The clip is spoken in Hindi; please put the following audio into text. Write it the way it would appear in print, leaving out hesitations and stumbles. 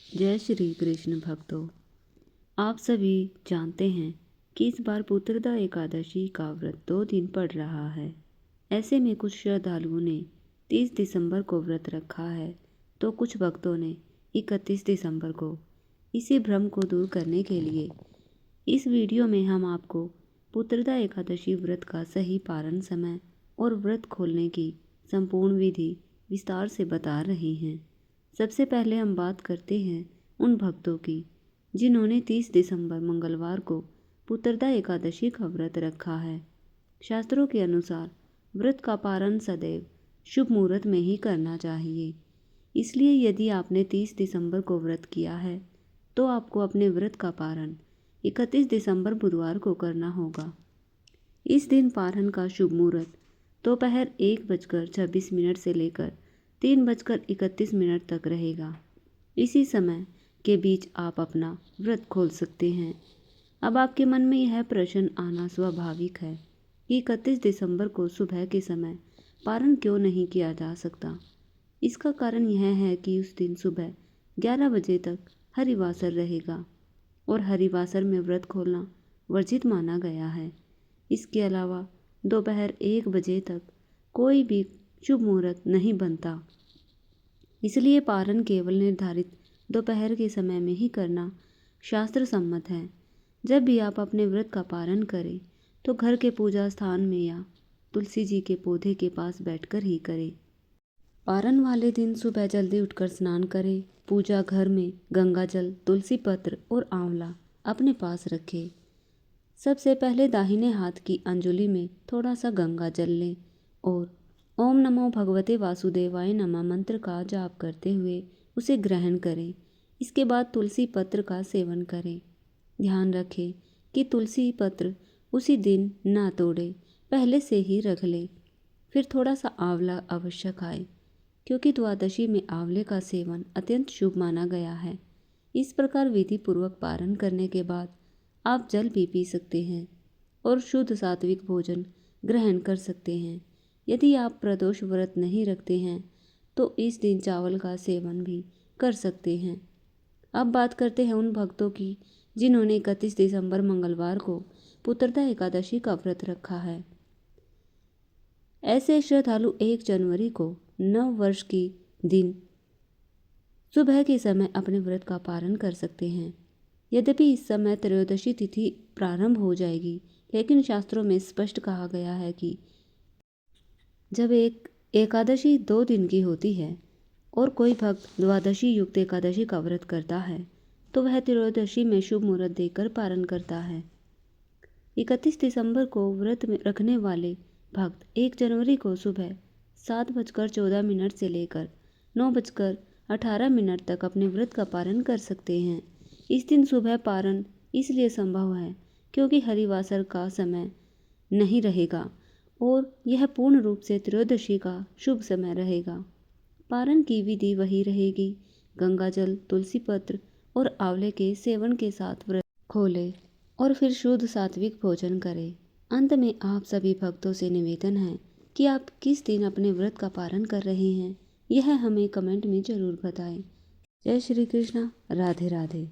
जय श्री कृष्ण भक्तों। आप सभी जानते हैं कि इस बार पुत्रदा एकादशी का व्रत 2 दिन पड़ रहा है। ऐसे में कुछ श्रद्धालुओं ने 30 दिसंबर को व्रत रखा है तो कुछ भक्तों ने 31 दिसंबर को। इसी भ्रम को दूर करने के लिए इस वीडियो में हम आपको पुत्रदा एकादशी व्रत का सही पारण समय और व्रत खोलने की संपूर्ण विधि विस्तार से बता रहे हैं। सबसे पहले हम बात करते हैं उन भक्तों की जिन्होंने 30 दिसंबर मंगलवार को पुत्रदा एकादशी का व्रत रखा है। शास्त्रों के अनुसार व्रत का पारण सदैव शुभ मुहूर्त में ही करना चाहिए। इसलिए यदि आपने 30 दिसंबर को व्रत किया है तो आपको अपने व्रत का पारण 31 दिसंबर बुधवार को करना होगा। इस दिन पारण का शुभ मुहूर्त दोपहर 1:26 से लेकर 3:31 तक रहेगा। इसी समय के बीच आप अपना व्रत खोल सकते हैं। अब आपके मन में यह प्रश्न आना स्वाभाविक है कि 31 दिसंबर को सुबह के समय पारण क्यों नहीं किया जा सकता। इसका कारण यह है कि उस दिन सुबह 11 बजे तक हरिवासर रहेगा और हरिवासर में व्रत खोलना वर्जित माना गया है। इसके अलावा दोपहर 1 बजे तक कोई भी शुभ मुहूर्त नहीं बनता। इसलिए पारण केवल निर्धारित दोपहर के समय में ही करना शास्त्र सम्मत है। जब भी आप अपने व्रत का पारण करें तो घर के पूजा स्थान में या तुलसी जी के पौधे के पास बैठकर ही करें। पारण वाले दिन सुबह जल्दी उठकर स्नान करें। पूजा घर में गंगा जल, तुलसी पत्र और आंवला अपने पास रखें। सबसे पहले दाहिने हाथ की अंजुलि में थोड़ा सा गंगा जल लें और ओम नमो भगवते वासुदेवाय नमः मंत्र का जाप करते हुए उसे ग्रहण करें। इसके बाद तुलसी पत्र का सेवन करें। ध्यान रखें कि तुलसी पत्र उसी दिन ना तोड़े, पहले से ही रख लें। फिर थोड़ा सा आंवला अवश्य खाएं क्योंकि द्वादशी में आंवले का सेवन अत्यंत शुभ माना गया है। इस प्रकार विधि पूर्वक पारण करने के बाद आप जल भी पी सकते हैं और शुद्ध सात्विक भोजन ग्रहण कर सकते हैं। यदि आप प्रदोष व्रत नहीं रखते हैं तो इस दिन चावल का सेवन भी कर सकते हैं। अब बात करते हैं उन भक्तों की जिन्होंने 31 दिसंबर मंगलवार को पुत्रदा एकादशी का व्रत रखा है। ऐसे श्रद्धालु 1 जनवरी को नव वर्ष की दिन सुबह के समय अपने व्रत का पारण कर सकते हैं। यद्यपि इस समय त्रयोदशी तिथि प्रारंभ हो जाएगी, लेकिन शास्त्रों में स्पष्ट कहा गया है कि जब एक एकादशी 2 दिन की होती है और कोई भक्त द्वादशी युक्त एकादशी का व्रत करता है तो वह त्रयोदशी में शुभ मुहूर्त देकर पारण करता है। 31 दिसंबर को व्रत में रखने वाले भक्त 1 जनवरी को सुबह 7:14 से लेकर 9:18 तक अपने व्रत का पारण कर सकते हैं। इस दिन सुबह पारण इसलिए संभव है क्योंकि हरिवासर का समय नहीं रहेगा और यह पूर्ण रूप से त्रयोदशी का शुभ समय रहेगा। पारण की विधि वही रहेगी। गंगा जल, तुलसी पत्र और आंवले के सेवन के साथ व्रत खोलें और फिर शुद्ध सात्विक भोजन करें। अंत में आप सभी भक्तों से निवेदन है कि आप किस दिन अपने व्रत का पारण कर रहे हैं, यह हमें कमेंट में जरूर बताएं। जय श्री कृष्णा। राधे राधे।